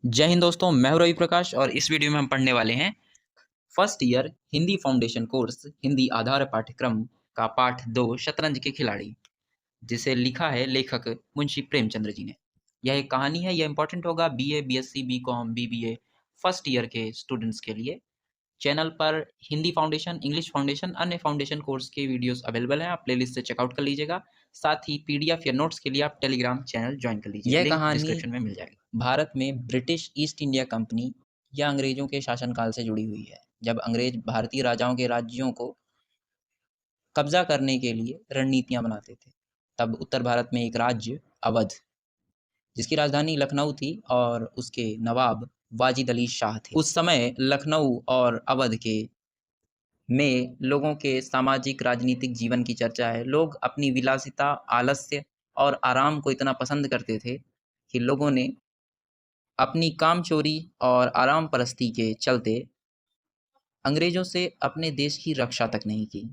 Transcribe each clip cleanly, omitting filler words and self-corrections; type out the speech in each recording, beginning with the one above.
जय हिंद दोस्तों, मैं हूं रवि प्रकाश और इस वीडियो में हम पढ़ने वाले हैं first year Hindi foundation course Hindi आधार पाठ्यक्रम का पाठ 2 शतरंज के खिलाड़ी, जिसे लिखा है लेखक मुंशी प्रेमचंद्र जी ने। यह एक कहानी है। यह इंपॉर्टेंट होगा BA, BSc, BCom, BBA first year के स्टूडेंट्स के लिए। चैनल पर हिंदी फाउंडेशन, इंग्लिश फाउंडेशन, अन्य फाउंडेशन कोर्स के वीडियोस अवेलेबल हैं। आप प्लेलिस्ट से चेकआउट कर लीजिएगा। साथ ही पीडीएफ या नोट्स के लिए आप टेलीग्राम चैनल ज्वाइन कर लीजिए। यह लिंक कहानी डिस्क्रिप्शन में मिल जाएगा। भारत में ब्रिटिश ईस्ट इंडिया कंपनी या अंग्रेजों के शासनकाल से जुड़ी हुई है, जब अंग्रेज भारतीय राजाओं के राज्यों को कब्जा करने के लिए रणनीतियां बनाते थे। तब उत्तर भारत में एक राज्य अवध, जिसकी राजधानी लखनऊ थी और उसके नवाब वाजिद अली शाह थे। उस समय लखनऊ और अवध के में लोगों के सामाजिक राजनीतिक जीवन की चर्चा है। लोग अपनी विलासिता, आलस्य और आराम को इतना पसंद करते थे कि लोगों ने अपनी कामचोरी और आराम परस्ती के चलते अंग्रेजों से अपने देश की रक्षा तक नहीं की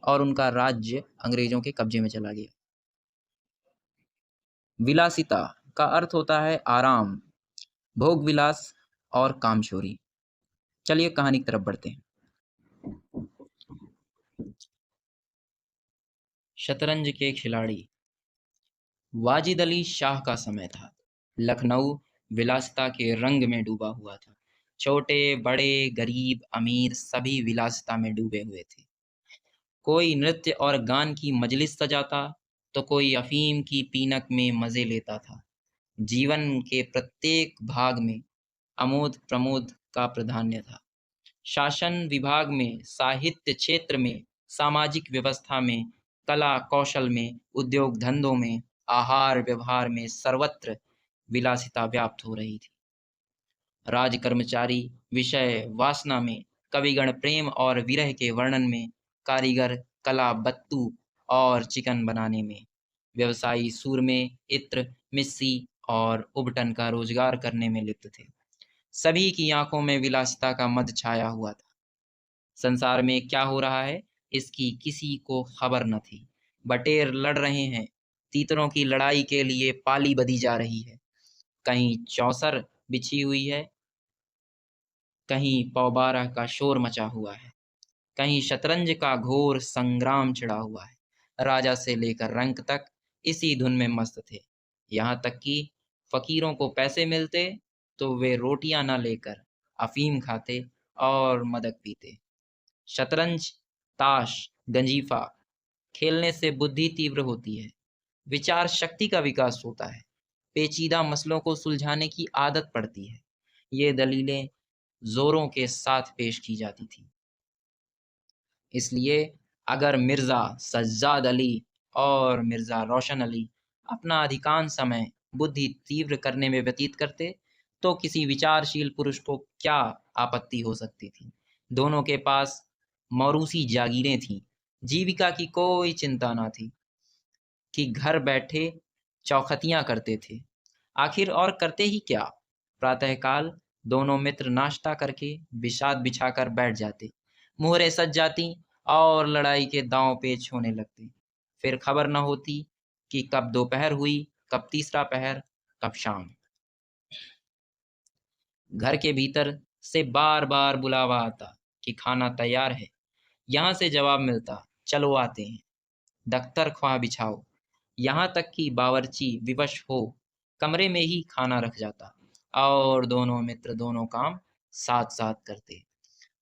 और उनका राज्य अंग्रेजों के कब्जे में चला गया। विलासिता का अर्थ होता है आराम, भोग विलास और कामचोरी। चलिए कहानी की तरफ बढ़ते हैं। शतरंज के खिलाड़ी। वाजिद अली शाह का समय था। लखनऊ विलासिता के रंग में डूबा हुआ था। छोटे बड़े, गरीब अमीर सभी विलासिता में डूबे हुए थे। कोई नृत्य और गान की मजलिस सजाता तो कोई अफीम की पीनक में मजे लेता था। जीवन के प्रत्येक भाग में आमोद प्रमोद का प्राधान्य था। शासन विभाग में, साहित्य क्षेत्र में, सामाजिक व्यवस्था में, कला कौशल में, उद्योग धंधों में, आहार व्यवहार में सर्वत्र विलासिता व्याप्त हो रही थी। राज कर्मचारी विषय वासना में, कविगण प्रेम और विरह के वर्णन में, कारीगर कला बत्तू और चिकन बनाने में, व्यवसायी सूरमे, इत्र, मिस्सी और उबटन का रोजगार करने में लिप्त थे। सभी की आंखों में विलासिता का मद छाया हुआ था। संसार में क्या हो रहा है इसकी किसी को खबर न थी। बटेर लड़ रहे हैं, तीतरों की लड़ाई के लिए पाली बधी जा रही है। कहीं चौसर बिछी हुई है, कहीं पौबारा का शोर मचा हुआ है, कहीं शतरंज का घोर संग्राम छिड़ा हुआ है। राजा से लेकर रंक तक इसी धुन में मस्त थे। यहाँ तक कि फकीरों को पैसे मिलते तो वे रोटियां न लेकर अफीम खाते और मदक पीते। शतरंज, ताश, गंजीफा खेलने से बुद्धि तीव्र होती है, विचार शक्ति का विकास होता है, पेचीदा मसलों को सुलझाने की आदत पड़ती है। ये दलीलें जोरों के साथ पेश की जाती थी। इसलिए अगर मिर्ज़ा सज्जाद अली और मिर्ज़ा रोशन अली अपना अधिकांश समय बुद्धि तीव्र करने में व्यतीत करते तो किसी विचारशील पुरुष को क्या आपत्ति हो सकती थी। दोनों के पास मौरूसी जागीरें थीं, जीविका की कोई चिंता ना थी कि घर बैठे चौखटियां करते थे। आखिर और करते ही क्या। प्रातःकाल दोनों मित्र नाश्ता करके बिछाद बिछाकर बैठ जाते, मुहरें सज जाती और लड़ाई के दांव पेच होने लगते। फिर खबर न होती कि कब दोपहर हुई, कब तीसरा पहर, कब शाम। घर के भीतर से बार बार बुलावा आता कि खाना तैयार है। यहाँ से जवाब मिलता, चलो आते हैं। दख्तर ख्वाह बिछाओ। यहाँ तक कि बावर्ची विवश हो कमरे में ही खाना रख जाता और दोनों मित्र दोनों काम साथ साथ करते।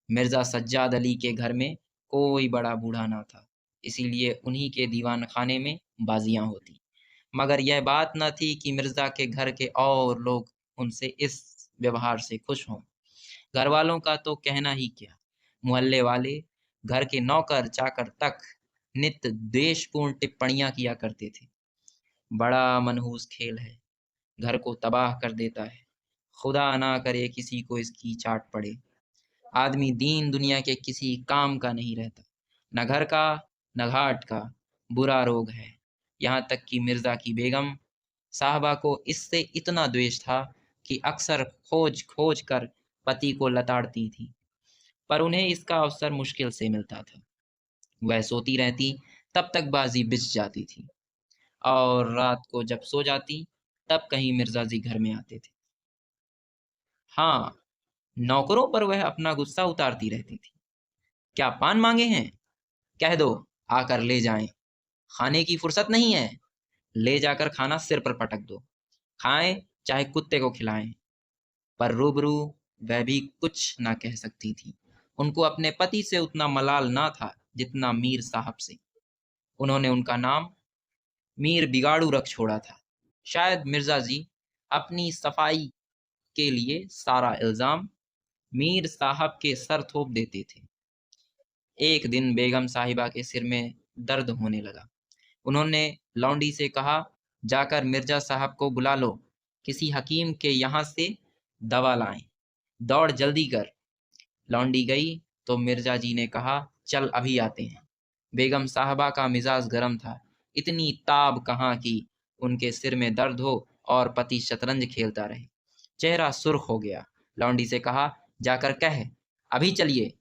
मिर्ज़ा सज्जाद अली के घर में कोई बड़ा बूढ़ा ना था, इसीलिए उन्हीं के दीवान खाने में बाजियां होती। मगर यह बात न थी कि मिर्ज़ा के घर के और लोग उनसे इस व्यवहार से खुश हों। घर वालों का तो कहना ही क्या, मोहल्ले वाले, घर के नौकर चाकर तक नित्य द्वेषपूर्ण टिप्पणियां किया करते थे। बड़ा मनहूस खेल है, घर को तबाह कर देता है। खुदा ना करे किसी को इसकी चाट पड़े। आदमी दीन दुनिया के किसी काम का नहीं रहता, न घर का न घाट का। बुरा रोग है। यहाँ तक कि मिर्जा की बेगम साहबा को इससे इतना द्वेष था कि अक्सर खोज खोज कर पति को लताड़ती थी, पर उन्हें इसका अवसर मुश्किल से मिलता था। वह सोती रहती तब तक बाजी बिछ जाती थी और रात को जब सो जाती तब कहीं मिर्जा जी घर में आते थे। हाँ, नौकरों पर वह अपना गुस्सा उतारती रहती थी। क्या पान मांगे हैं? कह दो, आकर ले जाएं। खाने की फुर्सत नहीं है, ले जाकर खाना सिर पर पटक दो। खाएं चाहे कुत्ते को खिलाएं। पर रूबरू वह भी कुछ ना कह सकती थी। उनको अपने पति से उतना मलाल ना था जितना मीर साहब से। उन्होंने उनका नाम मीर बिगाड़ू रख छोड़ा था। शायद मिर्जा जी अपनी सफाई के लिए सारा इल्जाम मीर साहब के सर थोप देते थे। एक दिन बेगम साहिबा के सिर में दर्द होने लगा। उन्होंने लौंडी से कहा, जाकर मिर्जा साहब को बुला लो, किसी हकीम के यहाँ से दवा लाएं। दौड़ जल्दी कर। लौंडी गई तो मिर्जा जी ने कहा, चल अभी आते हैं। बेगम साहबा का मिजाज गर्म था। इतनी ताब कहाँ की उनके सिर में दर्द हो और पति शतरंज खेलता रहे। चेहरा सुर्ख हो गया। लौंडी से कहा, जाकर कह अभी चलिए,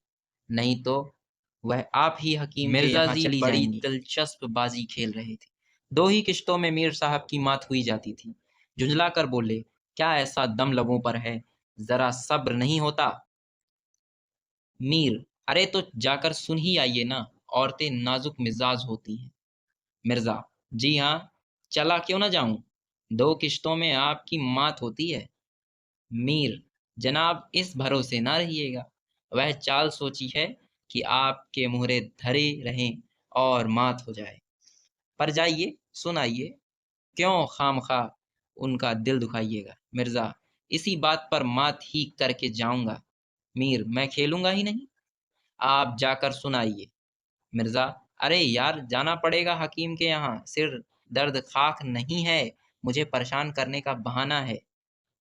नहीं तो वह आप ही हकीम के यहाँ चली बड़ी जाएंगी। दिलचस्प बाजी खेल रहे थे। दो ही किश्तों में मीर साहब की मात हुई जाती थी। झुंझला कर बोले, क्या ऐसा दम लबों पर है, जरा सब्र नहीं होता? मीर, अरे तो जाकर सुन ही आइए ना, औरतें नाजुक मिजाज होती हैं। मिर्जा, जी हाँ, चला क्यों ना जाऊं, दो किश्तों में आपकी मात होती है। मीर, जनाब इस भरोसे ना रहिएगा, वह चाल सोची है कि आपके मुहरे धरे रहें और मात हो जाए। पर जाइए, सुनाइए, क्यों खामखा उनका दिल दुखाइएगा। मिर्जा, इसी बात पर मात ही करके जाऊंगा। मीर, मैं खेलूंगा ही नहीं, आप जाकर सुनाइए। मिर्जा, अरे यार, जाना पड़ेगा हकीम के यहाँ, सिर दर्द खाक नहीं है, मुझे परेशान करने का बहाना है।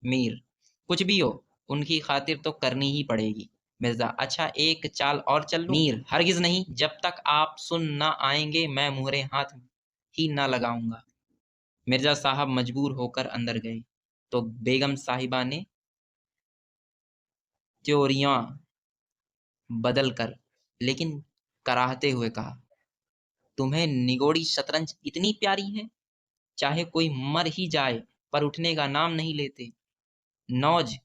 मीर, कुछ भी हो, उनकी खातिर तो करनी ही पड़ेगी। मिर्जा, अच्छा एक चाल और चल लूं? मीर, हरगिज नहीं, जब तक आप सुन ना आएंगे मैं मुहरे हाथ ही ना लगाऊंगा। मिर्जा साहब मजबूर होकर अंदर गए तो बेगम साहिबा ने त्योरियां बदल कर लेकिन कराहते हुए कहा, तुम्हें निगोड़ी शतरंज इतनी प्यारी है, चाहे कोई मर ही जाए पर उठने का नाम नहीं लेते। नौज,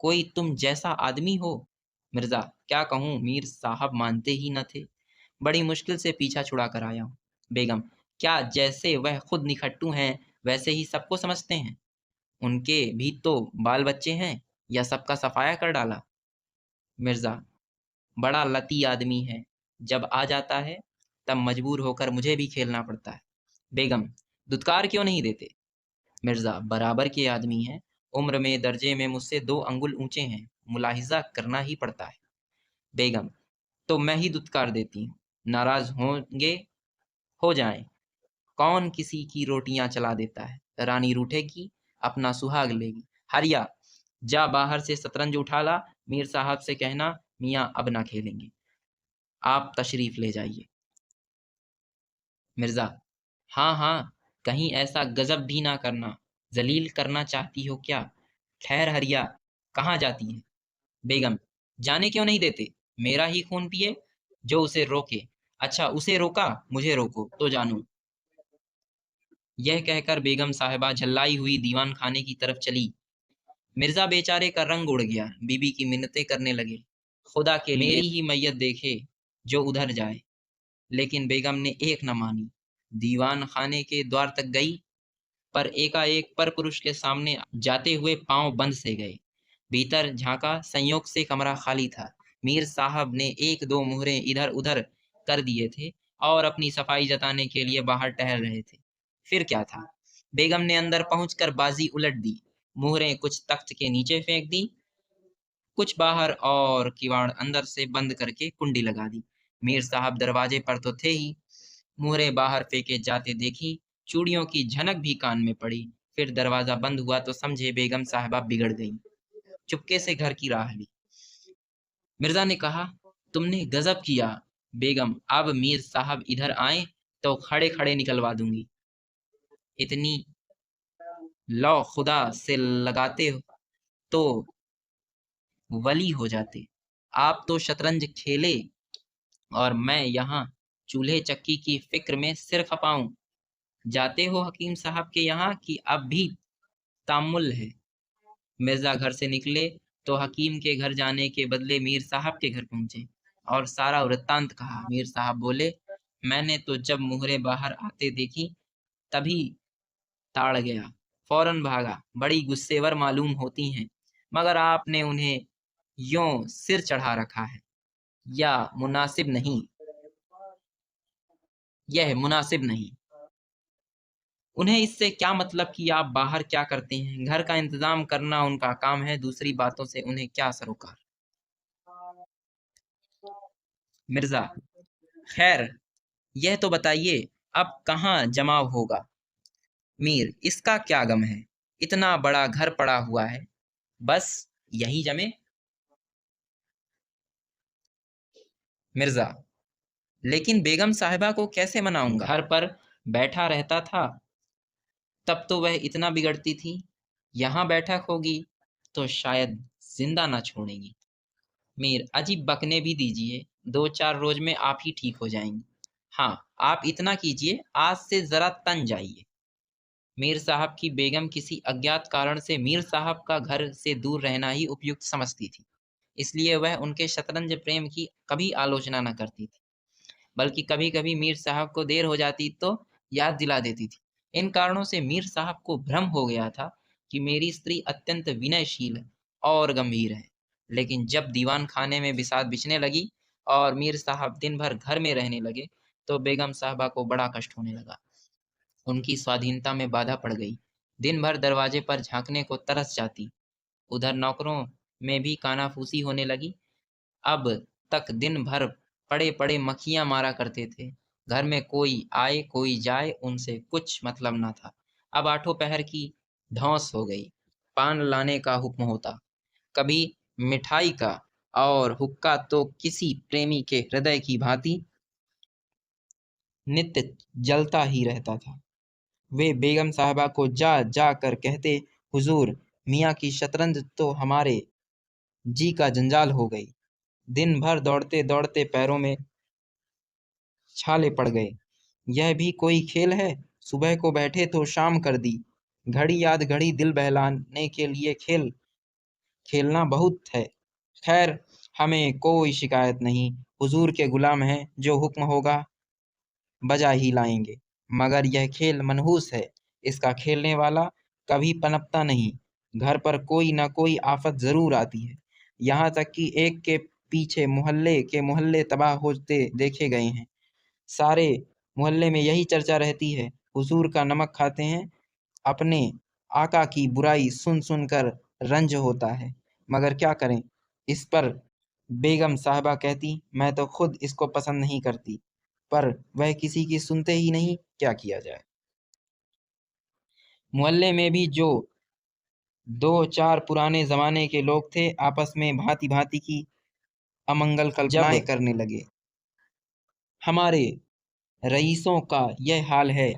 कोई तुम जैसा आदमी हो। मिर्जा, क्या कहूँ, मीर साहब मानते ही न थे। बड़ी मुश्किल से पीछा छुड़ा कर आया हूँ। बेगम, क्या जैसे वह खुद निखट्टू हैं वैसे ही सबको समझते हैं? उनके भी तो बाल बच्चे हैं, या सबका सफाया कर डाला? मिर्जा, बड़ा लती आदमी है, जब आ जाता है तब मजबूर होकर मुझे भी खेलना पड़ता है। बेगम, दुत्कार क्यों नहीं देते? मिर्जा, बराबर के आदमी हैं, उम्र में दर्जे में मुझसे 2 अंगुल ऊंचे हैं, मुलाहिजा करना ही पड़ता है। बेगम, तो मैं ही दुत्कार देती हूँ, नाराज होंगे हो जाएं, कौन किसी की रोटियां चला देता है। रानी रूठेगी, अपना सुहाग लेगी। हरिया, जा बाहर से शतरंज उठा ला, मीर साहब से कहना मियाँ अब ना खेलेंगे, आप तशरीफ ले जाइए। मिर्जा, हाँ हाँ, कहीं ऐसा गजब भी ना करना, जलील करना चाहती हो क्या? खैर हरिया, कहाँ जाती है? बेगम, जाने क्यों नहीं देते, मेरा ही खून पिए, जो उसे रोके। अच्छा, उसे रोका, मुझे रोको तो जानू। यह कहकर बेगम साहिबा झल्लाई हुई दीवान खाने की तरफ चली। मिर्जा बेचारे का रंग उड़ गया, बीबी की मिन्नतें करने लगे, खुदा के लिए मेरी ही मैयत देखे जो उधर जाए। लेकिन बेगम ने एक न मानी। दीवान खाने के द्वार तक गई, पर एकाएक पर पुरुष के सामने जाते हुए पांव बंद से गए। भीतर झांका, संयोग से कमरा खाली था। मीर साहब ने एक दो मुहरे इधर उधर कर दिए थे और अपनी सफाई जताने के लिए बाहर टहल रहे थे। फिर क्या था, बेगम ने अंदर पहुंचकर बाजी उलट दी। मुहरें कुछ तख्त के नीचे फेंक दी, कुछ बाहर, और किवाड़ अंदर से बंद करके कुंडी लगा दी। मीर साहब दरवाजे पर तो थे ही, मुहरें बाहर फेंके जाते देखी, चूड़ियों की झनक भी कान में पड़ी। फिर दरवाजा बंद हुआ तो समझे बेगम साहिबा बिगड़ गई। चुपके से घर की राह ली। मिर्जा ने कहा, तुमने गजब किया। बेगम, अब मीर साहब इधर आए तो खड़े खड़े निकलवा दूंगी। इतनी लौ खुदा से लगाते तो वली हो जाते। आप तो शतरंज खेले और मैं यहाँ चूल्हे चक्की की फिक्र में सिर खपाऊं। जाते हो हकीम साहब के यहाँ कि अब भी तामुल है? मिर्जा घर से निकले तो हकीम के घर जाने के बदले मीर साहब के घर पहुंचे और सारा वृत्तांत कहा। मीर साहब बोले, मैंने तो जब मुहरे बाहर आते देखी तभी ताड़ गया, फौरन भागा। बड़ी गुस्सेवर मालूम होती हैं, मगर आपने उन्हें यों सिर चढ़ा रखा है। या मुनासिब नहीं, यह मुनासिब नहीं। उन्हें इससे क्या मतलब कि आप बाहर क्या करते हैं? घर का इंतजाम करना उनका काम है, दूसरी बातों से उन्हें क्या सरोकार। मिर्जा, खैर यह तो बताइए, अब कहाँ जमाव होगा? मीर, इसका क्या गम है, इतना बड़ा घर पड़ा हुआ है, बस यही जमे। मिर्जा, लेकिन बेगम साहिबा को कैसे मनाऊंगा? घर पर बैठा रहता था तब तो वह इतना बिगड़ती थी, यहाँ बैठक होगी तो शायद जिंदा ना छोड़ेंगी। मीर, अजीब बकने भी दीजिए, 2-4 रोज में आप ही ठीक हो जाएंगी। हाँ, आप इतना कीजिए, आज से जरा तन जाइए। मीर साहब की बेगम किसी अज्ञात कारण से मीर साहब का घर से दूर रहना ही उपयुक्त समझती थी, इसलिए वह उनके शतरंज प्रेम की कभी आलोचना न करती थी, बल्कि कभी कभी मीर साहब को देर हो जाती तो याद दिला देती थी। इन कारणों से मीर साहब को भ्रम हो गया था कि मेरी स्त्री अत्यंत विनयशील और गंभीर है। लेकिन जब दीवान खाने में बिसात बिछने लगी और मीर साहब दिन भर घर में रहने लगे तो बेगम साहबा को बड़ा कष्ट होने लगा। उनकी स्वाधीनता में बाधा पड़ गई। दिन भर दरवाजे पर झांकने को तरस जाती। उधर नौकरों में भी कानाफूसी होने लगी। अब तक दिन भर पड़े पड़े मक्खियां मारा करते थे। घर में कोई आए कोई जाए, उनसे कुछ मतलब न था। अब आठों पहर की धौंस हो गई। पान लाने का हुक्म होता, कभी मिठाई का, और हुक्का तो किसी प्रेमी के हृदय की भांति नित्य जलता ही रहता था। वे बेगम साहिबा को जा जा कर कहते, हुजूर, मियाँ की शतरंज तो हमारे जी का जंजाल हो गई। दिन भर दौड़ते दौड़ते पैरों में छाले पड़ गए। यह भी कोई खेल है? सुबह को बैठे तो शाम कर दी। घड़ी याद घड़ी दिल बहलाने के लिए खेलना बहुत है। खैर, हमें कोई शिकायत नहीं। हुजूर के गुलाम हैं, जो हुक्म होगा बजा ही लाएंगे। मगर यह खेल मनहूस है, इसका खेलने वाला कभी पनपता नहीं। घर पर कोई ना कोई आफत जरूर आती है। यहाँ तक कि एक के पीछे मोहल्ले के मोहल्ले तबाह होते देखे गए हैं। सारे मोहल्ले में यही चर्चा रहती है, हुजूर का नमक खाते हैं। अपने आका की बुराई सुन सुन कर रंज होता है, मगर क्या करें। इस पर बेगम साहिबा कहती, मैं तो खुद इसको पसंद नहीं करती, पर वह किसी की सुनते ही नहीं, क्या किया जाए। मोहल्ले में भी जो 2-4 पुराने जमाने के लोग थे, आपस में भांति भांति की अमंगल कल्पनाएं करने लगे। हमारे रईसों का यह हाल है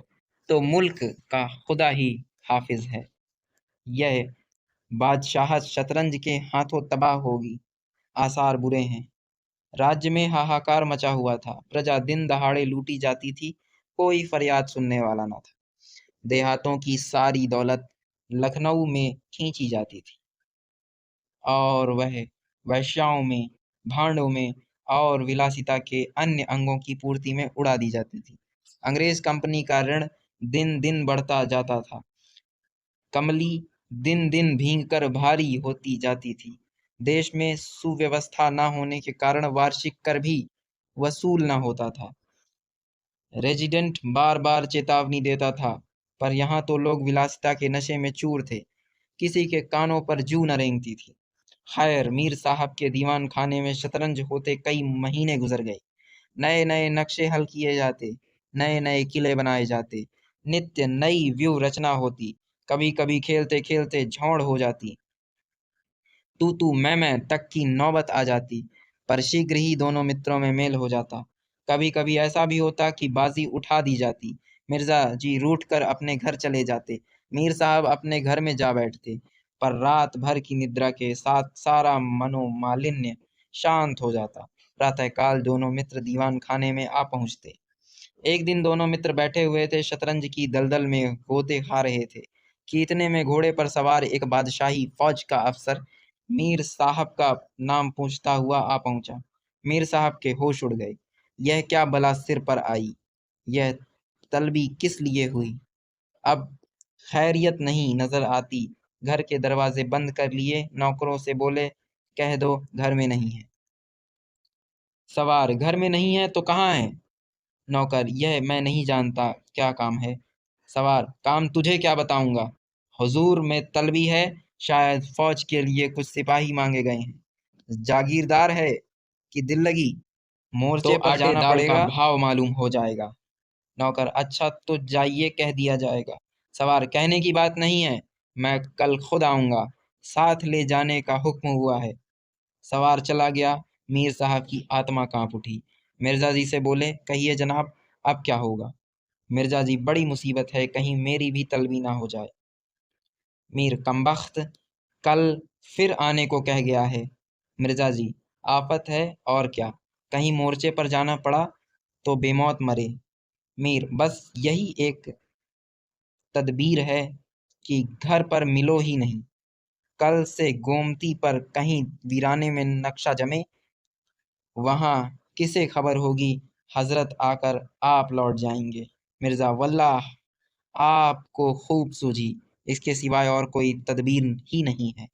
तो मुल्क का खुदा ही हाफिज है। यह बादशाहत शतरंज के हाथों तबाह होगी, आसार बुरे हैं। राज्य में हाहाकार मचा हुआ था, प्रजा दिन दहाड़े लूटी जाती थी, कोई फरियाद सुनने वाला न था। देहातों की सारी दौलत लखनऊ में खींची जाती थी और वह वेश्याओं में, भांडों में और विलासिता के अन्य अंगों की पूर्ति में उड़ा दी जाती थी। अंग्रेज कंपनी का ऋण दिन दिन बढ़ता जाता था। कमली दिन दिन भींग भारी होती जाती थी। देश में सुव्यवस्था न होने के कारण वार्षिक कर भी वसूल न होता था। रेजिडेंट बार बार चेतावनी देता था, पर यहाँ तो लोग विलासिता के नशे में चूर थे, किसी के कानों पर जू न रेंगती थी। खैर, मीर साहब के दीवान खाने में शतरंज होते कई महीने गुजर गए। नए नए नक्शे हल किए जाते, नए नए किले बनाए जाते, नित्य नई व्यूह रचना होती। कभी कभी खेलते खेलते झौड़ हो जाती, तू तू मैं तक की नौबत आ जाती, पर शीघ्र ही दोनों मित्रों में मेल हो जाता। कभी कभी ऐसा भी होता कि बाजी उठा दी जाती, मिर्जा जी रूठ कर अपने घर चले जाते, मीर साहब अपने घर में जा बैठते, पर रात भर की निद्रा के साथ सारा मनोमालिन्य शांत हो जाता। प्रातःकाल दोनों मित्र दीवान खाने में आ पहुंचते। एक दिन दोनों मित्र बैठे हुए थे, शतरंज की दलदल में गोते खा रहे थे कि इतने में घोड़े पर सवार एक बादशाही फौज का अफसर मीर साहब का नाम पूछता हुआ आ पहुंचा। मीर साहब के होश उड़ गए। यह क्या बला सिर पर आई? यह तलबी किस लिए हुई? अब खैरियत नहीं नजर आती। घर के दरवाजे बंद कर लिए, नौकरों से बोले, कह दो घर में नहीं है। सवार, घर में नहीं है तो कहाँ है? नौकर, यह मैं नहीं जानता, क्या काम है? सवार, काम तुझे क्या बताऊंगा। हुजूर में तलबी है, शायद फौज के लिए कुछ सिपाही मांगे गए हैं। जागीरदार है कि दिल लगी? मोर्चे पर जाना पड़ेगा, भाव मालूम हो जाएगा। नौकर, अच्छा तो जाइए, कह दिया जाएगा। सवार, कहने की बात नहीं है, मैं कल खुद आऊंगा, साथ ले जाने का हुक्म हुआ है। सवार चला गया। मीर साहब की आत्मा कांप उठी। मिर्जा जी से बोले, कहिए जनाब, अब क्या होगा? मिर्जा जी, बड़ी मुसीबत है, कहीं मेरी भी तलबी ना हो जाए। मीर, कमबख्त, कल फिर आने को कह गया है। मिर्जा जी, आफत है और क्या, कहीं मोर्चे पर जाना पड़ा तो बेमौत मरे। मीर, बस यही एक तदबीर है कि घर पर मिलो ही नहीं। कल से गोमती पर कहीं वीराने में नक्शा जमे, वहां किसे खबर होगी, हजरत आकर आप लौट जाएंगे। मिर्जा, वल्लाह आपको खूब सूझी, इसके सिवाय और कोई तदबीर ही नहीं है।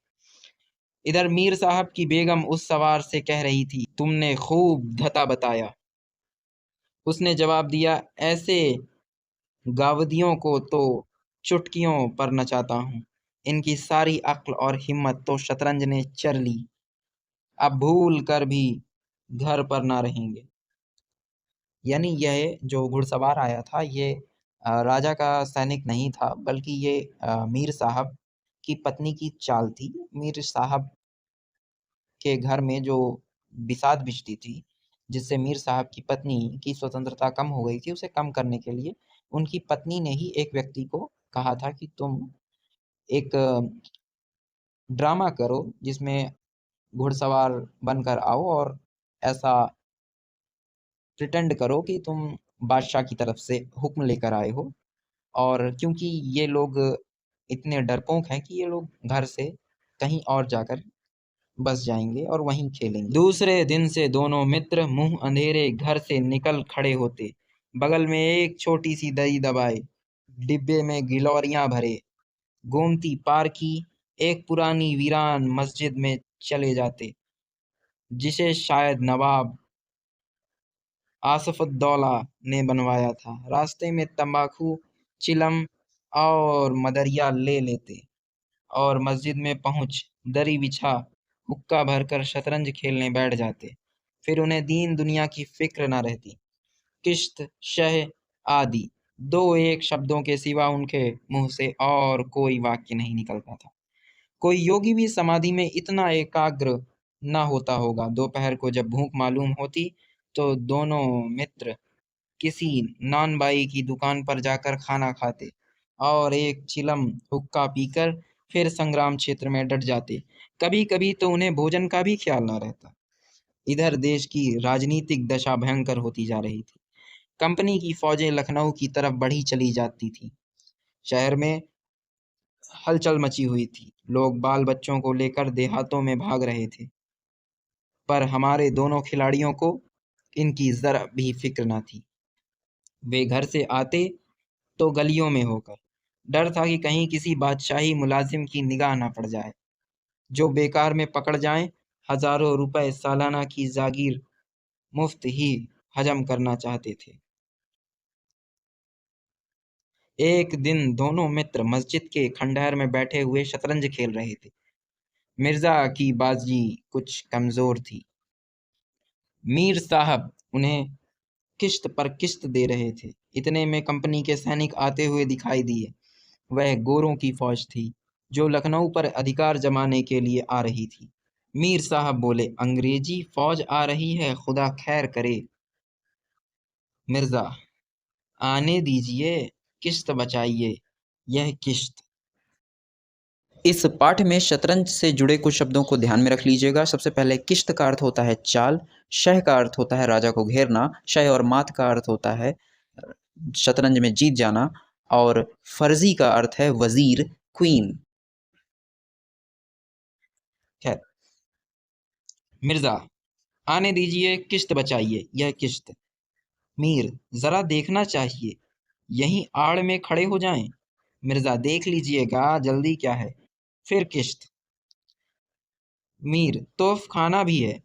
इधर मीर साहब की बेगम उस सवार से कह रही थी, तुमने खूब धता बताया। उसने जवाब दिया, ऐसे गावदियों को तो चुटकियों पर नचाता हूँ, इनकी सारी अक्ल और हिम्मत तो शतरंज ने चर ली, अब भूल कर भी घर पर ना रहेंगे। यानी यह जो घुड़सवार आया था, ये राजा का सैनिक नहीं था, बल्कि ये मीर साहब की पत्नी की चाल थी। मीर साहब के घर में जो बिसात बिछती थी, जिससे मीर साहब की पत्नी की स्वतंत्रता कम हो गई थी, उसे कम करने के लिए उनकी पत्नी ने ही एक व्यक्ति को कहा था कि तुम एक ड्रामा करो जिसमें घुड़सवार बनकर आओ और ऐसा प्रिटेंड करो कि तुम बादशाह की तरफ से हुक्म लेकर आए हो। और क्योंकि ये लोग इतने डरपोक हैं कि ये लोग घर से कहीं और जाकर बस जाएंगे और वहीं खेलेंगे। दूसरे दिन से दोनों मित्र मुंह अंधेरे घर से निकल खड़े होते, बगल में एक छोटी सी दरी दबाए, डिब्बे में गिलौरियां भरे, गोमती पार की एक पुरानी वीरान मस्जिद में चले जाते, जिसे शायद नवाब आसफुद्दौला ने बनवाया था। रास्ते में तंबाकू, चिलम और मदरिया ले लेते और मस्जिद में पहुंच दरी बिछा हुक्का भरकर शतरंज खेलने बैठ जाते। फिर उन्हें दीन दुनिया की फिक्र न रहती। किश्त, शह आदि दो एक शब्दों के सिवा उनके मुंह से और कोई वाक्य नहीं निकलता था। कोई योगी भी समाधि में इतना एकाग्र न होता होगा। दोपहर को जब भूख मालूम होती तो दोनों मित्र किसी नान बाई की दुकान पर जाकर खाना खाते और एक चिलम हुक्का पीकर फिर संग्राम क्षेत्र में डट जाते। कभी कभी तो उन्हें भोजन का भी ख्याल न रहता। इधर देश की राजनीतिक दशा भयंकर होती जा रही थी। कंपनी की फौजें लखनऊ की तरफ बढ़ी चली जाती थी। शहर में हलचल मची हुई थी। लोग बाल बच्चों को लेकर देहातों में भाग रहे थे, पर हमारे दोनों खिलाड़ियों को इनकी जरा भी फिक्र न थी। वे घर से आते तो गलियों में होकर, डर था कि कहीं किसी बादशाही मुलाजिम की निगाह न पड़ जाए, जो बेकार में पकड़ जाएं। हजारों रुपए सालाना की जागीर मुफ्त ही हजम करना चाहते थे। एक दिन दोनों मित्र मस्जिद के खंडहर में बैठे हुए शतरंज खेल रहे थे। मिर्जा की बाजी कुछ कमजोर थी। मीर साहब उन्हें किश्त पर किश्त दे रहे थे। इतने में कंपनी के सैनिक आते हुए दिखाई दिए। वह गोरों की फौज थी, जो लखनऊ पर अधिकार जमाने के लिए आ रही थी। मीर साहब बोले, अंग्रेजी फौज आ रही है, खुदा खैर करे। मिर्जा, आने दीजिए, किश्त बचाइए। यह किश्त। इस पाठ में शतरंज से जुड़े कुछ शब्दों को ध्यान में रख लीजिएगा। सबसे पहले किश्त का अर्थ होता है चाल, शह का अर्थ होता है राजा को घेरना, शह और मात का अर्थ होता है शतरंज में जीत जाना, और फर्जी का अर्थ है वजीर, क्वीन। खैर, मिर्जा, आने दीजिए, किश्त बचाइए, यह किश्त। मीर, जरा देखना चाहिए, यहीं आड़ में खड़े हो जाएं। मिर्जा, देख लीजिएगा, जल्दी क्या है। फिर किश्त। मीर, तोफ खाना भी है,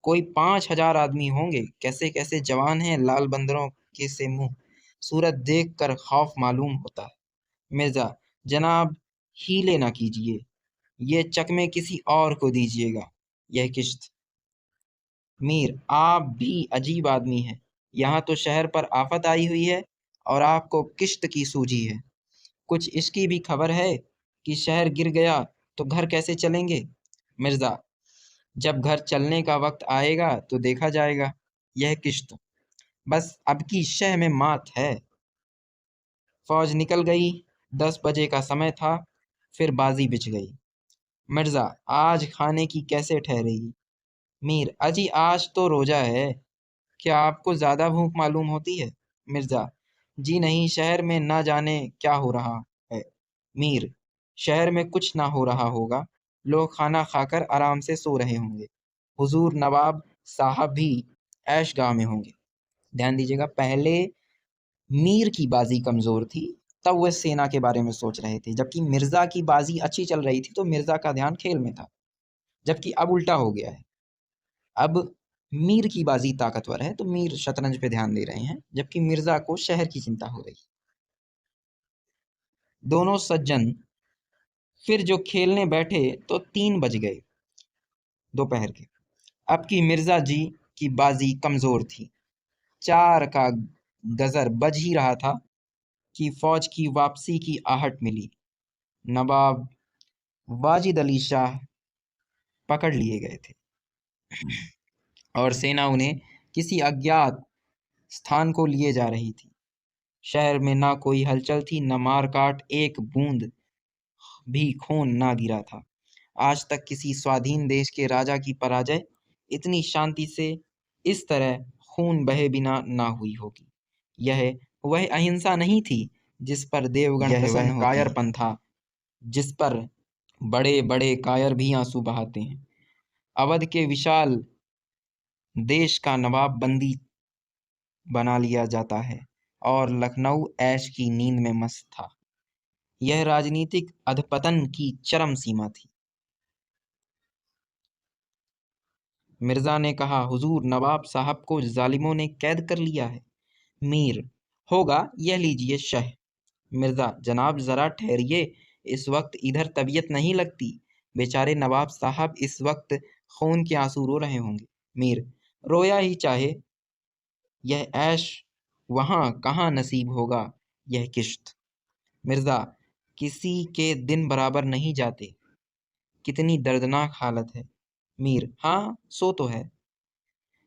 कोई 5,000 आदमी होंगे, कैसे कैसे जवान हैं, लाल बंदरों के से मुंह, सूरत देख कर खौफ मालूम होता है। मिर्जा, जनाब, हीले ना कीजिए, ये चकमे किसी और को दीजिएगा, यह किश्त। मीर, आप भी अजीब आदमी हैं, यहाँ तो शहर पर आफत आई हुई है और आपको किश्त की सूझी है। कुछ इसकी भी खबर है कि शहर गिर गया तो घर कैसे चलेंगे। मिर्जा, जब घर चलने का वक्त आएगा तो देखा जाएगा, यह किश्त। बस अब की शह में मात है। फौज निकल गई, 10 बजे का समय था, फिर बाजी बिछ गई। मिर्जा, आज खाने की कैसे ठहरेगी। मीर, अजी आज तो रोजा है, क्या आपको ज्यादा भूख मालूम होती है। मिर्जा, जी नहीं, शहर में ना जाने क्या हो रहा है। मीर, शहर में कुछ ना हो रहा होगा, लोग खाना खाकर आराम से सो रहे होंगे, हुजूर नवाब साहब भी ऐशगाह में होंगे। ध्यान दीजिएगा, पहले मीर की बाजी कमजोर थी, तब वह सेना के बारे में सोच रहे थे, जबकि मिर्जा की बाजी अच्छी चल रही थी तो मिर्जा का ध्यान खेल में था। जबकि अब उल्टा हो गया है, अब मीर की बाजी ताकतवर है तो मीर शतरंज पे ध्यान दे रहे हैं, जबकि मिर्जा को शहर की चिंता हो रही। दोनों सज्जन फिर जो खेलने बैठे तो 3 बज गए दोपहर के। अब की मिर्जा जी की बाजी कमजोर थी। 4 का गजर बज ही रहा था कि फौज की वापसी की आहट मिली। नवाब वाजिद अली शाह पकड़ लिए गए थे और सेना उन्हें किसी अज्ञात स्थान को लिए जा रही थी। शहर में ना कोई हलचल थी, न मारकाट, एक बूंद भी खून ना गिरा था। आज तक किसी स्वाधीन देश के राजा की पराजय इतनी शांति से, इस तरह खून बहे बिना ना हुई होगी। यह वह अहिंसा नहीं थी जिस पर देवगण प्रसन्न होते हैं। यह वह कायरपन था जिस पर बड़े बड़े कायर भी आंसू बहाते हैं। अवध के विशाल देश का नवाब बंदी बना लिया जाता है और लखनऊ ऐश की नींद में मस्त था। यह राजनीतिक अधपतन की चरम सीमा थी। मिर्जा ने कहा, हुजूर नवाब साहब को जालिमों ने कैद कर लिया है। मीर, होगा, यह लीजिए शह। मिर्जा, जनाब जरा ठहरिए, इस वक्त इधर तबीयत नहीं लगती, बेचारे नवाब साहब इस वक्त खून के आंसू रो रहे होंगे। मीर, रोया ही चाहे, यह ऐश वहां कहाँ नसीब होगा, यह किश्त। मिर्जा, किसी के दिन बराबर नहीं जाते, कितनी दर्दनाक हालत है। मीर, हाँ सो तो है।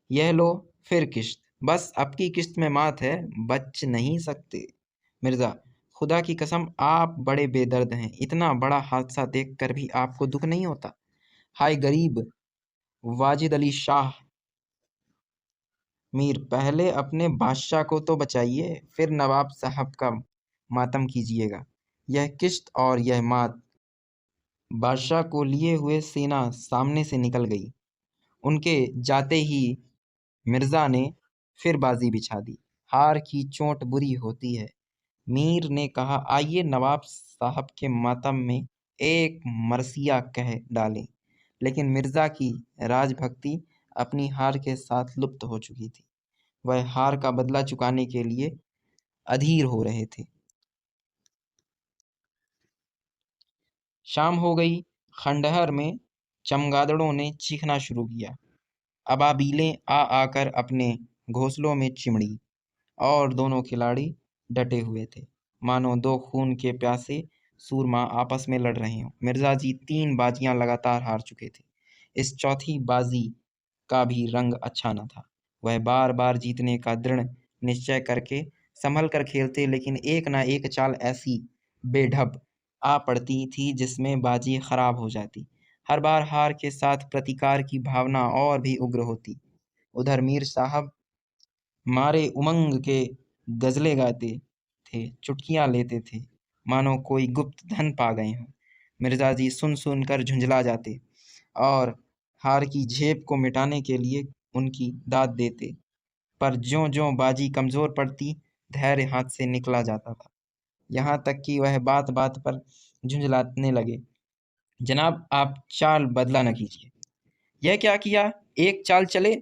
यह लो, फिर किश्त। बस अब की किश्त में मात है, बच नहीं सकते। मिर्जा, खुदा की कसम आप बड़े बेदर्द हैं, इतना बड़ा हादसा देखकर भी आपको दुख नहीं होता। हाय गरीब वाजिद अली शाह। मीर, पहले अपने बादशाह को तो बचाइए, फिर नवाब साहब का मातम कीजिएगा, यह किश्त और यह मात। बादशाह को लिए हुए सेना सामने से निकल गई। उनके जाते ही मिर्जा ने फिर बाजी बिछा दी। हार की चोट बुरी होती है। मीर ने कहा, आइए नवाब साहब के मातम में एक मरसिया कह डालें। लेकिन मिर्जा की राजभक्ति अपनी हार के साथ लुप्त हो चुकी थी। वह हार का बदला चुकाने के लिए अधीर हो रहे थे। शाम हो गई। खंडहर में चमगादड़ों ने चीखना शुरू किया। अबाबीलें आ आकर अपने घोंसलों में चिमड़ी और दोनों खिलाड़ी डटे हुए थे, मानो दो खून के प्यासे सूरमा आपस में लड़ रहे हों। मिर्जा जी 3 बाजियां लगातार हार चुके थे। इस चौथी बाजी का भी रंग अच्छा न था। वह बार बार जीतने का दृढ़ निश्चय करके संभल कर खेलते, लेकिन एक न एक चाल ऐसी बेढब आ पड़ती थी जिसमें बाजी खराब हो जाती। हर बार हार के साथ प्रतिकार की भावना और भी उग्र होती। उधर मीर साहब मारे उमंग के गजलें गाते थे, चुटकियां लेते थे, मानो कोई गुप्त धन पा गए हों। मिर्जा जी सुन सुन कर झुंझला जाते और हार की झेप को मिटाने के लिए उनकी दाद देते, पर ज्यों-ज्यों बाजी कमज़ोर पड़ती, धैर्य हाथ से निकला जाता था। यहाँ तक कि वह बात-बात पर झुँझलाने लगे, "जनाब, आप चाल बदला न कीजिए।" "यह क्या किया? एक चाल चले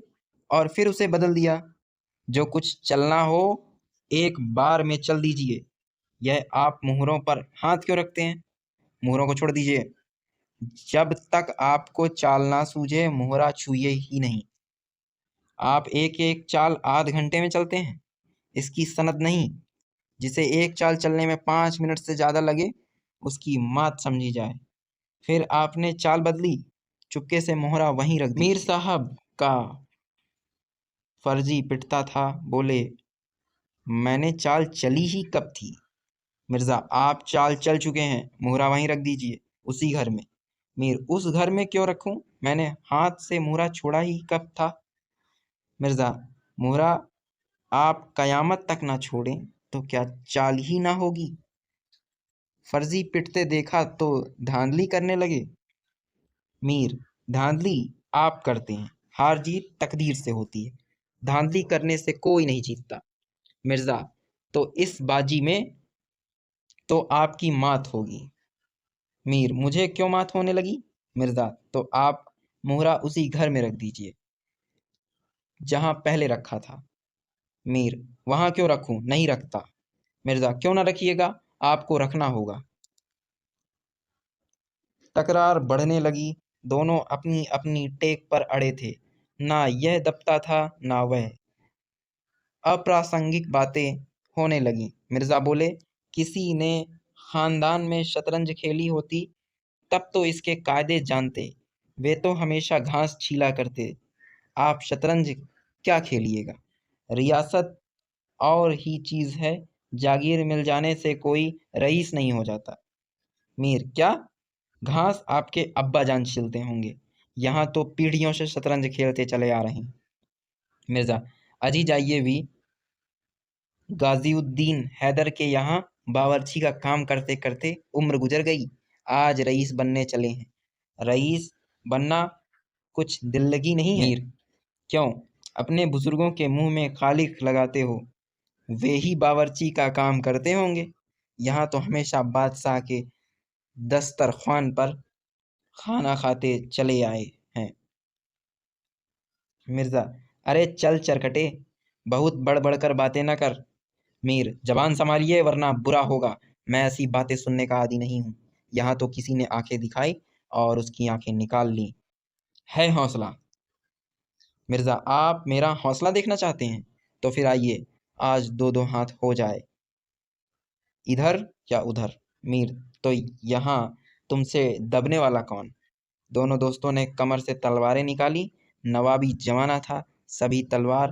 और फिर उसे बदल दिया। जो कुछ चलना हो, एक बार में चल दीजिए। यह आप मुहरों पर हाथ क्यों रखते हैं? मुहरों को छोड़ दीजिए। जब तक आपको चाल ना सूझे, मुहरा छूइए ही नहीं। आप एक-एक चाल आध घंटे में चलते हैं। इसकी सनद नहीं। जिसे एक चाल चलने में 5 मिनट से ज़्यादा लगे, उसकी मात समझी जाए। फिर आपने चाल बदली, चुपके से मोहरा वहीं रख दी।" मीर साहब का फर्जी पिटता था, बोले, "मैंने चाल चली ही कब थी? मिर्ज़ा, आप चाल चल चुके हैं, मोहरा वहीं रख दीजिए, उसी घर में।" मीर, "उस घर में क्यों रखूं? मैंने हाथ से मोहरा छोड़ा ही कब था?" मिर्ज़ा, "मोहरा आप कयामत तक ना छोड़ें तो क्या चाल ही ना होगी?" फर्जी पिटते देखा तो धांधली करने लगे। मीर, "धांधली आप करते हैं, हार जीत तकदीर से होती है, धांधली करने से कोई नहीं जीतता।" मिर्ज़ा, "तो इस बाजी में तो आपकी मात होगी।" मीर, "मुझे क्यों मात होने लगी?" मिर्ज़ा, "तो आप मोहरा उसी घर में रख दीजिए, जहाँ पहले रखा था।" मीर, "वहाँ क्यों रखूं? नहीं रखता।" मिर्ज़ा, "क्यों ना रखिएगा? आपको रखना होगा।" तकरार बढ़ने लगी। दोनों अपनी अपनी टेक पर अड़े थे। ना यह दबता था, ना वह। अप्रासंगिक बातें होने लगीं। मिर्ज़ा बोले, "किसी ने खानदान में शतरंज खेली होती, तब तो इसके कायदे जानते। वे तो हमेशा घास छीला करते। आप शतरंज क्या खेलिएगा? रियासत और ही चीज़ है, जागीर मिल जाने से कोई रईस नहीं हो जाता।" मीर, "क्या? घास आपके अब्बा जान छीलते होंगे, यहाँ तो पीढ़ियों से शतरंज खेलते चले आ रहे हैं।" मिर्ज़ा, "अजी जाइए भी, गाज़ीउद्दीन हैदर के यहाँ बावर्ची का काम करते करते उम्र गुजर गई, आज रईस बनने चले हैं। रईस बनना कुछ दिल लगी नहीं है?" मीर, "क्यों? अपने बुजुर्गों के मुंह में खालिक लगाते हो, वे ही बावर्ची का काम करते होंगे। यहाँ तो हमेशा बादशाह के दस्तरख्वान पर खाना खाते चले आए हैं।" मिर्ज़ा, "अरे चल चरकटे, बहुत बढ़ कर बातें न कर।" मीर, "जबान संभालिए वरना बुरा होगा, मैं ऐसी बातें सुनने का आदी नहीं हूँ। यहाँ तो किसी ने आंखें दिखाई और उसकी आंखें निकाल ली है हौसला।" मिर्ज़ा, "आप मेरा हौसला देखना चाहते हैं? तो फिर आइए, आज दो दो हाथ हो जाए, इधर या उधर।" मीर, "तो यहाँ तुमसे दबने वाला कौन?" दोनों दोस्तों ने कमर से तलवारें निकाली। नवाबी जमाना था, सभी तलवार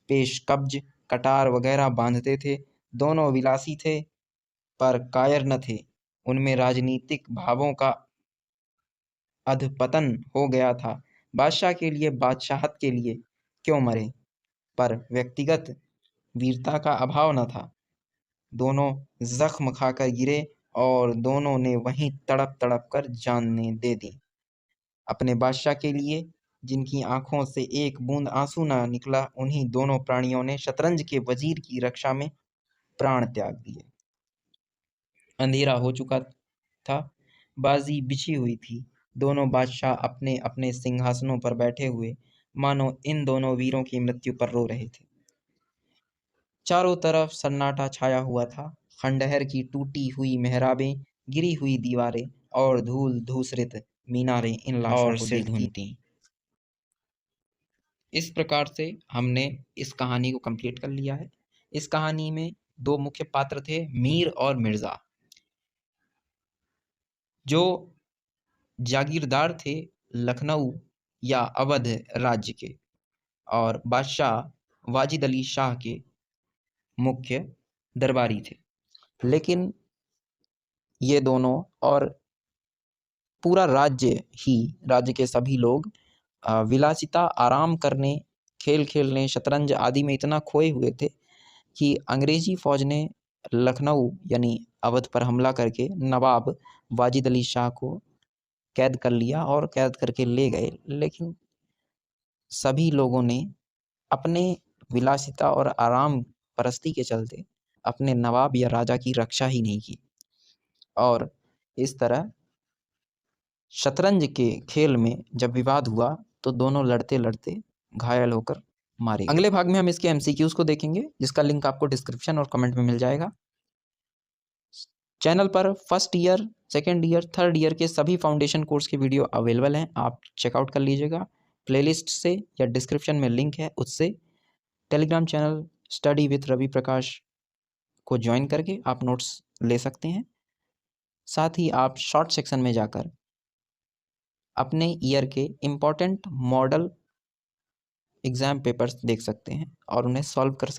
पेशकब्ज, कटार वगैरह बांधते थे। दोनों विलासी थे, पर कायर न थे। उनमें राजनीतिक भावों का अधपतन हो गया था। बादशाह के लिए, बादशाहत के लिए क्यों मरे, पर व्यक्तिगत वीरता का अभाव न था। दोनों जख्म खाकर गिरे और दोनों ने वहीं तड़प तड़प कर जानें दे दी। अपने बादशाह के लिए, जिनकी आंखों से एक बूंद आंसू ना निकला, उन्हीं दोनों प्राणियों ने शतरंज के वजीर की रक्षा में प्राण त्याग दिए। अंधेरा हो चुका था, बाजी बिछी हुई थी। दोनों बादशाह अपने अपने सिंहासनों पर बैठे हुए, मानो इन दोनों वीरों की मृत्यु पर रो रहे थे। चारों तरफ सन्नाटा छाया हुआ था। खंडहर की टूटी हुई मेहराबें, गिरी हुई दीवारें और धूल धूसरित मीनारें इन लाशों को देखती थीं। इस प्रकार से हमने इस कहानी को कंप्लीट कर लिया है। इस कहानी में दो मुख्य पात्र थे, मीर और मिर्ज़ा, जो जागीरदार थे लखनऊ या अवध राज्य के, और बादशाह वाजिद अली शाह के मुख्य दरबारी थे। लेकिन ये दोनों और पूरा राज्य के सभी लोग विलासिता, आराम करने, खेल खेलने, शतरंज आदि में इतना खोए हुए थे कि अंग्रेजी फौज ने लखनऊ यानी अवध पर हमला करके नवाब वाजिद अली शाह को कैद कर लिया और कैद करके ले गए, लेकिन सभी लोगों ने अपने विलासिता और आराम परस्ती के चलते अपने नवाब या राजा की रक्षा ही नहीं की, और इस तरह शतरंज के खेल में जब विवाद हुआ तो दोनों लड़ते लड़ते घायल होकर मारे गए। अगले भाग में हम इसके एमसीक्यूज को देखेंगे, जिसका लिंक आपको डिस्क्रिप्शन और कमेंट में मिल जाएगा। चैनल पर first year, second year, third year के सभी फाउंडेशन कोर्स के वीडियो अवेलेबल हैं, आप चेकआउट कर लीजिएगा प्लेलिस्ट से या डिस्क्रिप्शन में लिंक है उससे। Telegram channel study with Ravi Prakash को ज्वाइन करके आप नोट्स ले सकते हैं। साथ ही आप शॉर्ट सेक्शन में जाकर अपने ईयर के इम्पॉर्टेंट मॉडल एग्ज़ाम पेपर्स देख सकते हैं और उन्हें सॉल्व कर सकते हैं।